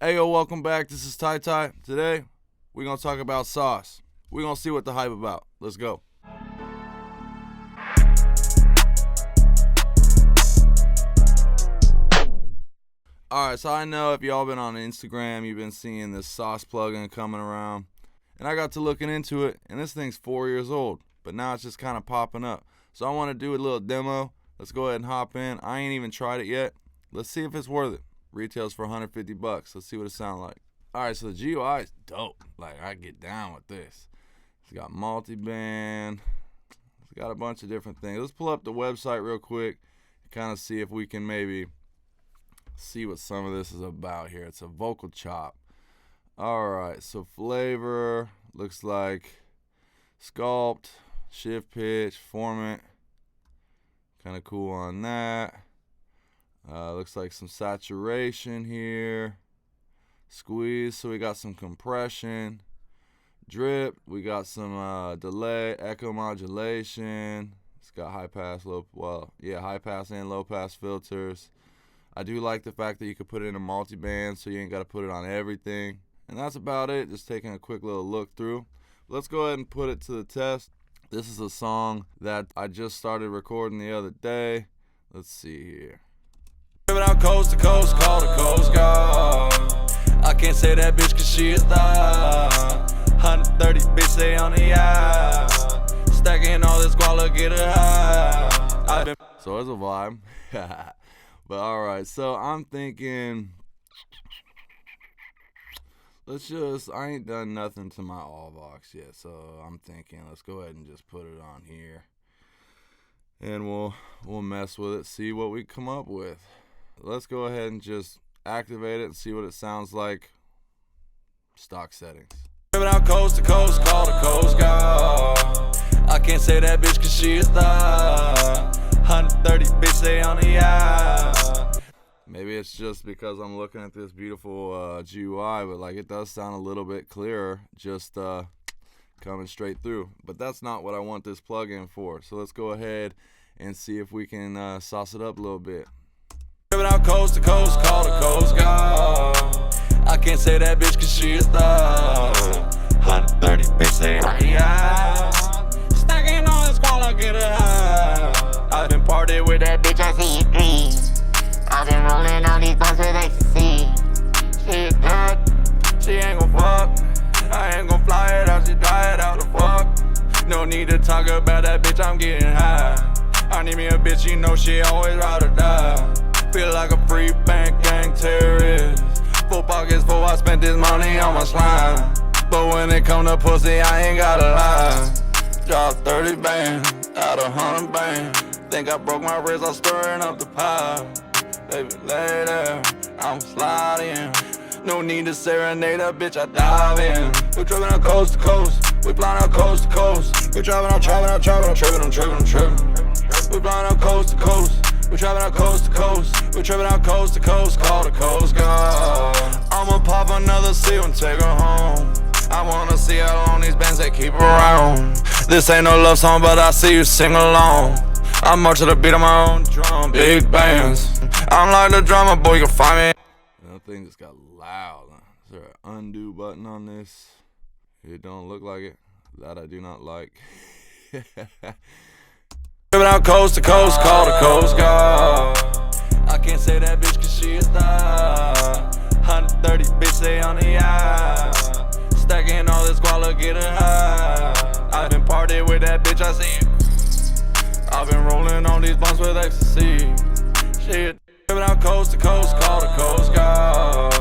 Hey yo, welcome back. This is Ty Ty. Today, we're gonna talk about sauce. We're gonna see what the hype about. Let's go. Alright, so I know if y'all been on Instagram, you've been seeing this sauce plugin coming around. And I got to looking into it, and this thing's 4 years old. But now it's just kind of popping up. So I want to do a little demo. Let's go ahead and hop in. I ain't even tried it yet. Let's see if it's worth it. Retails for $150. Let's see what it sounds like. Alright, so the GUI is dope. Like, I get down with this. It's got multi-band. It's got a bunch of different things. Let's pull up the website real quick and kind of see if we can maybe see what some of this is about here. It's a vocal chop. Alright, so flavor looks like sculpt, shift pitch, formant. Kind of cool on that. Looks like some saturation here. Squeeze, so we got some compression. Drip, we got some delay, echo modulation. It's got high pass, high pass and low pass filters. I do like the fact that you could put it in a multi-band, so you ain't got to put it on everything. And that's about it, just taking a quick little look through. Let's go ahead and put it to the test. This is a song that I just started recording the other day. Let's see here. Driving out coast to coast, call the Coast Guard. I can't say that bitch cause she a star. 130 bitch, they on the yacht. Stacking all this guala, get her high. So it's a vibe. But alright, so I'm thinking, I ain't done nothing to my Allvox yet, so I'm thinking let's go ahead and just put it on here. And we'll mess with it, see what we come up with. Let's go ahead and just activate it and see what it sounds like. Stock settings. Driving out coast to coast, call the Coast Guard. I can't say that bitch cause she a star. 130 bitch, they on the yacht. Maybe it's just because I'm looking at this beautiful GUI, but like it does sound a little bit clearer just coming straight through. But that's not what I want this plugin for. So let's go ahead and see if we can sauce it up a little bit. Driving out coast to coast, call the Coast Guard. I can't say that bitch cause she a star. 130 bitch, they on the yacht. Stacking all this guala, get her high. I've been partying with that bitch, I see you green. I've been rolling on these blunts with ecstasy. She a good, she ain't gon' fuck. I ain't gon' fly it out, she die it out the fuck. No need to talk about that bitch, I'm getting high. I need me a bitch, you know she always ride or die. Feel like a free bank gang terrorist. Full pockets full, I spent this money on my slime. But when it come to pussy, I ain't gotta lie. Drop 30 bands out of 100 bands. Think I broke my wrist, I'm stirring up the pile. Baby, lay there, I'm sliding. No need to serenade a bitch, I dive in. We're driving out coast to coast, we flying out coast to coast. We're driving out, I'm tripping. We're flying out coast to coast, we're driving out coast to coast. We're tripping out coast to coast, call the Coast Guard. I'ma pop another seal and take her home. I wanna see how long these bands they keep around. This ain't no love song, but I see you sing along. I march to the beat of my own drum, big bands. I'm like the drummer, boy, you can find me. That thing just got loud. Is there an undo button on this? It don't look like it. That I do not like. Driving out coast to coast, call the Coast Guard. I can't say that bitch cause she a star. 130 bitch, they on the yacht. Stacking all this guala, get her high. I've been partying with that bitch, I see you. I've been rolling on these blunts with ecstasy. Shit, driving out coast to coast, call the Coast Guard.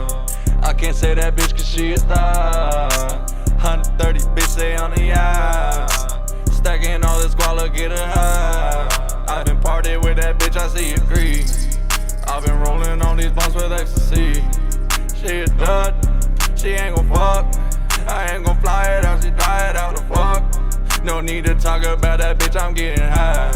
I can't say that bitch cause she a star. 130 bitch, they on the yacht. Stacking all this guala, get her high. I've been partying with that bitch, I see you agree. I've been rolling on these blunts with ecstasy. She a dud, she ain't gon' fuck. I ain't gon' fly it out, she die it out the fuck. No need to talk about that bitch, I'm getting high.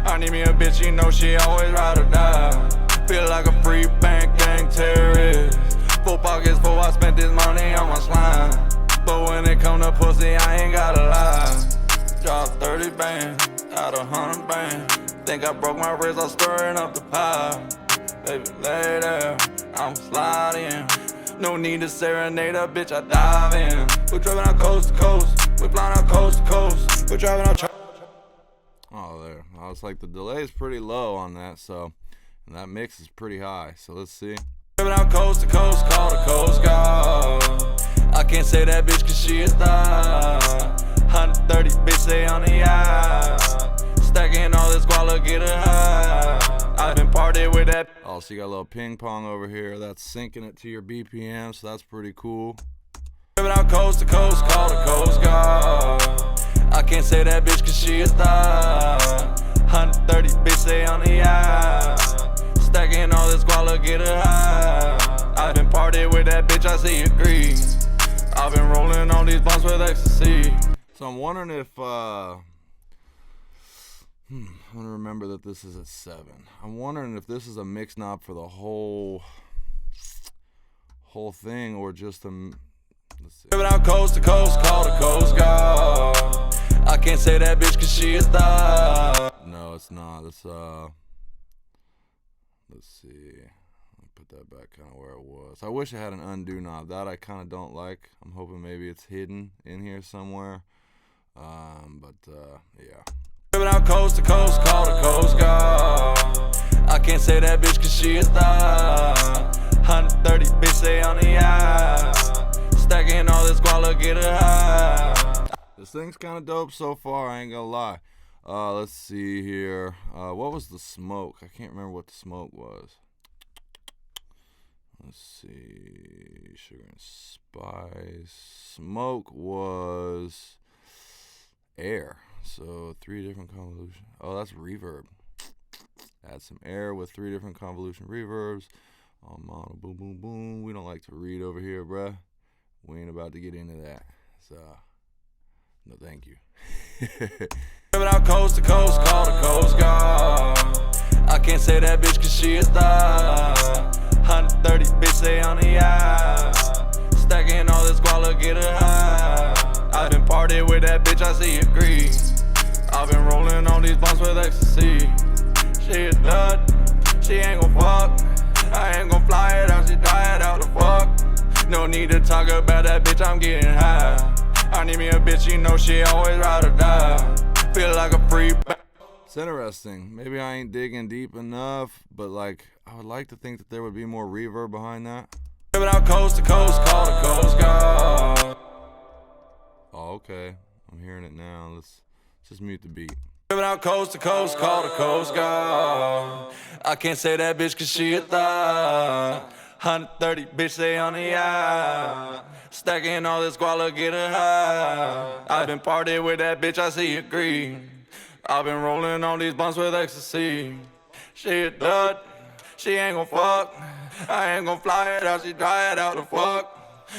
I need me a bitch, you know she always ride or die. Feel like a free bank gang terrorist. Full pockets full, I spent this money on my slime. But when it come to pussy, I ain't gotta lie. Drop 30 bands out of 100 bands. Think I broke my wrist, I'm stirring up the pile. Baby, lay there, I'm sliding. No need to serenade a bitch, I dive in. We're driving out coast to coast. We're flying out coast to coast. We're driving out. Oh, there. I was like, the delay is pretty low on that, so, and that mix is pretty high. So let's see. Driving out coast to coast, call the Coast Guard. I can't say that bitch cause she a star. 130 bitch say on the yacht. Stacking all this guala, get her high. I've been partying with that. Oh, so you got a little ping pong over here. That's syncing it to your BPM, so that's pretty cool. Driving out coast to coast, call the Coast Guard. I can't say that bitch cause she a star. 130 bitch say on the yacht. Stacking all this guala, get her high. I've been partying with that bitch, I see it green. I've been rolling on these blunts with ecstasy. So I'm wondering if, I want to remember that this is at 7. I'm wondering if this is a mix knob for the whole thing, or just a, let's see. Driving out coast to coast, call the Coast Guard. I can't say that bitch cause she a star. No, it's not. It's, let's see. Let me put that back kind of where it was. I wish I had an undo knob. That I kind of don't like. I'm hoping maybe it's hidden in here somewhere. Yeah. Driving out coast to coast, call the Coast Guard. I can't say that bitch cause she a star. 130 bitch say on the yacht. Stacking all this guala, get her high. This thing's kind of dope so far, I ain't gonna lie. Let's see here. What was the smoke? I can't remember what the smoke was. Let's see. Sugar and spice. Smoke was air. So 3 different convolution. Oh, that's reverb. Add some air with 3 different convolution reverbs. Mono, boom, boom, boom. We don't like to read over here, bruh. We ain't about to get into that. So, no, thank you. Driving out coast to coast, call the Coast Guard. I can't say that bitch cause she a star. 130 bitch say on the yacht. Stacking all this guala, get her high. I've been partying with that bitch, I see it green. I've been rolling on these blunts with ecstasy. She a dud, she ain't gon' fuck. I ain't gon' fly it out, she dry it out the fuck. No need to talk about that bitch, I'm getting high. I need me a bitch, you know she always ride or die. Feel like a free. It's interesting. Maybe I ain't digging deep enough, but like, I would like to think that there would be more reverb behind that. Driving out coast to coast, call the Coast Guard. Oh, okay. I'm hearing it now. Let's just mute the beat. Driving out coast to coast, call the Coast Guard. I can't say that bitch cause she a thot. 130 bitch say on the yacht. Stacking all this guala, get her high. I've been partying with that bitch, I see it green. I've been rolling on these blunts with ecstasy. She a dud, she ain't gon' fuck. I ain't gon' fly it out, she dry it out the fuck.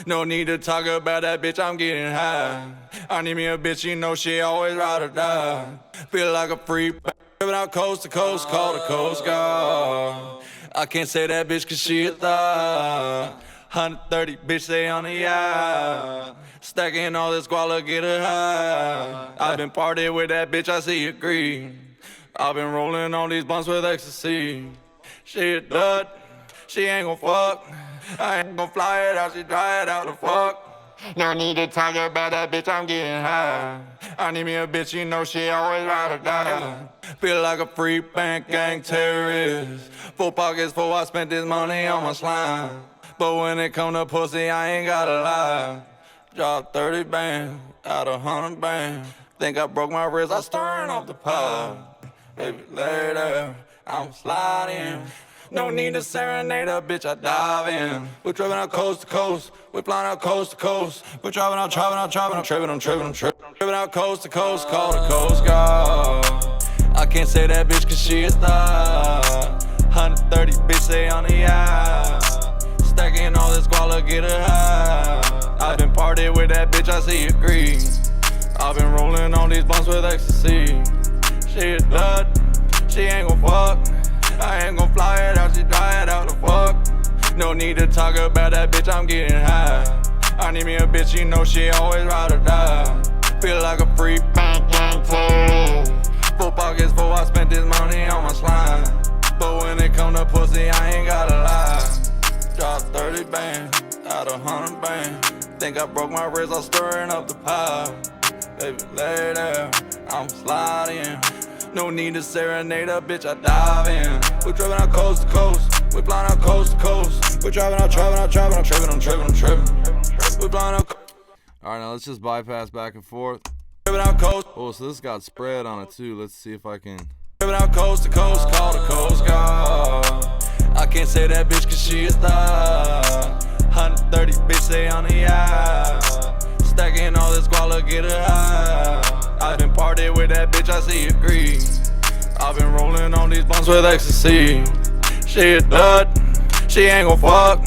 No need to talk about that bitch, I'm getting high. I need me a bitch, you know she always ride or die. Feel like a free. Driving out coast to coast, call the Coast Guard. I can't say that bitch cause she a thot. 130 bitch say on the yacht. Stacking all this guala, get her high. I've been partying with that bitch, I see it green. I've been rolling on these blunts with ecstasy. She a dud, she ain't gon' fuck. I ain't gon' fly it out, she dry it out the fuck. No need to talk about that bitch, I'm getting high. I need me a bitch, you know she always ride or die. Feel like a free bank gang terrorist. Full pockets full, I spent this money on my slime. But when it come to pussy, I ain't gotta lie. Drop 30 bands out of 100 bands. Think I broke my wrist, I stirring off the pot. Baby, later, I'm sliding. No need to serenade a bitch, I dive in. We're driving out coast to coast. We're flying out coast to coast. We're driving out, tripping. Driving out coast to coast, call the Coast Guard. I can't say that bitch cause she a thot. 130 bitch say on the yacht. Stacking all this guala, get her high. I've been partying with that bitch, I see it green. I've been rolling on these blunts with ecstasy. She a dud, she ain't gon' fuck. I ain't gon' fly it out, she dry it out the fuck. No need to talk about that bitch, I'm getting high. I need me a bitch, you know she always ride or die. Feel like a free bank gang terrorist. Full pockets full, I spent this money on my slime. But when it come to pussy, I ain't gotta lie. Drop 30 bands out 100 band. Think I broke my wrist, I'm stirring up the pile. Baby, lay there, I'm sliding. No need to serenade a bitch, I dive in. We're driving out coast to coast, we're flying out coast to coast. We're driving out, I'm tripping. We're flying out. Alright, now let's just bypass back and forth. Driving out coast. Oh, so this got spread on it too. Let's see if I can. Driving out coast to coast, call the Coast Guard. I can't say that bitch cause she a star. 130 bitch stay on the yacht. Stacking all this guala, get her high. I've been partying with that bitch, I see it green. I've been rolling on these blunts with ecstasy. She a dud, she ain't gon' fuck.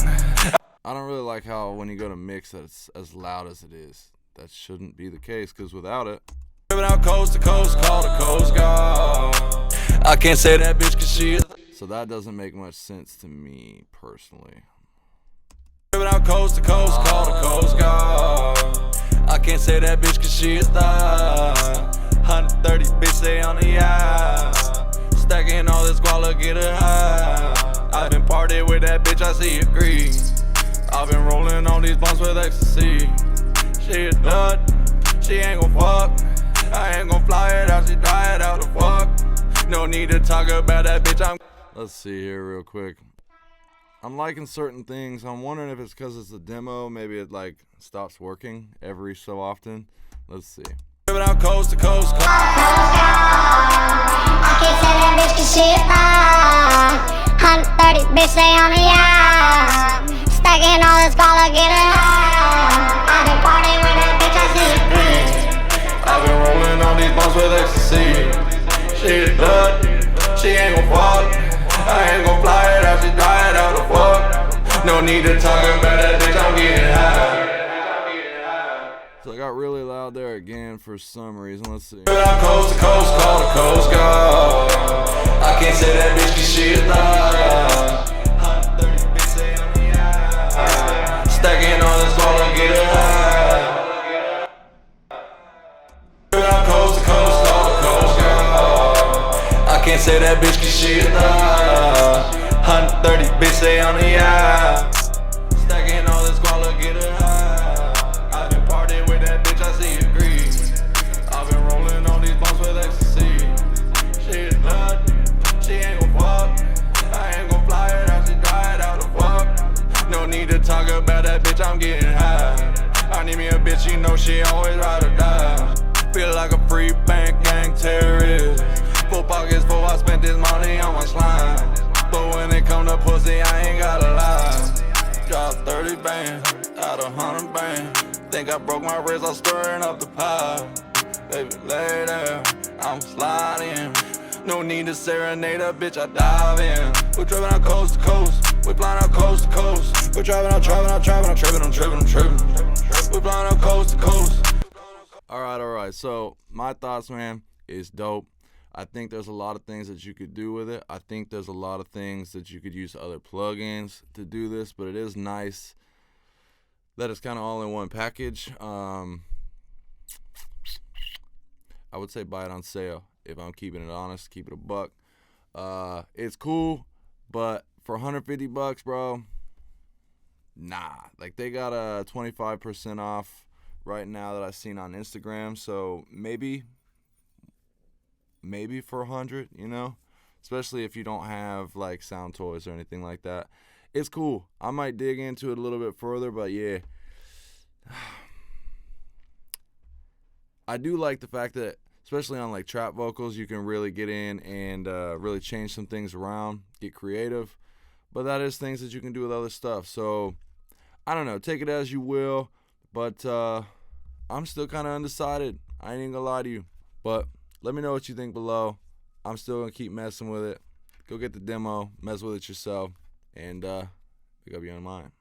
I don't really like how when you go to mix that it's as loud as it is. That shouldn't be the case, because without it. Driving out coast to coast, call the Coast Guard. I can't say that bitch cause she is. So that doesn't make much sense to me personally. Driving out coast to coast, call the Coast Guard. I can't say that bitch cause she a star. 130 bitch stay on the yacht. Stacking all this guala, get her high. I've been partying with that bitch, I see it green. I've been rolling on these blunts with ecstasy. She a dud, she ain't gon' fuck. I ain't gon' fly it out, she dry it out the fuck. No need to talk about that bitch, Let's see here real quick. I'm liking certain things. I'm wondering if it's because it's a demo. Maybe it like stops working every so often. Let's see. Driving out coast to coast. I can't say that bitch cause she a star. 130 bitch stay on the yacht. Stacking all this guala, get her high. I've been partying with that bitch, I see it green. I've been rolling on these blunts with ecstasy. She a dud, she ain't gon' fuck. I ain't gon' fly it out, she dry it out the fuck. No need to talk about that bitch, I'm getting high. So I got really loud there again for some reason. Let's see. Driving out coast to coast, call the Coast Guard. I can't say that bitch cause she a star. 130 bitch stay on the yacht. Stacking all this guala, get her high. Driving out coast to coast, call the Coast Guard. I can't say that bitch cause she a star. 130 bitch stay on the yacht. Stacking all this guala, get her high. I've been partying with that bitch, I see it green. I've been rolling on these blunts with ecstasy. She a dud, she ain't gon' fuck. I ain't gon' fly it out, she dry it out the fuck. No need to talk about that bitch, I'm getting high. I need me a bitch, you know she always ride or die. Feel like a free bank gang terrorist. Full pockets full, I spent this money on my slime. But when it come to pussy, I ain't gotta lie. Drop 30 band, out 100 band. Think I broke my wrist, I'm stirring up the pile. Baby, lay there, I'm sliding. No need to serenade a bitch, I dive in. We're driving out coast to coast, we're flying out coast to coast. We're driving out, tripping. We're flying out coast to coast. Alright. So my thoughts, man, is dope. I think there's a lot of things that you could do with it. I think there's a lot of things that you could use other plugins to do this, but it is nice that it's kind of all in one package. I would say buy it on sale. If I'm keeping it honest, keep it a buck. It's cool, but for $150, bro, nah. Like they got a 25% off right now that I've seen on Instagram. So maybe for 100, you know, especially if you don't have like Sound Toys or anything like that. It's cool. I might dig into it a little bit further, but yeah. I do like the fact that, especially on like trap vocals, you can really get in and really change some things around, get creative. But that is things that you can do with other stuff. So, I don't know. Take it as you will. But I'm still kind of undecided. I ain't gonna lie to you. But let me know what you think below. I'm still gonna keep messing with it. Go get the demo. Mess with it yourself. And pick up your own mind.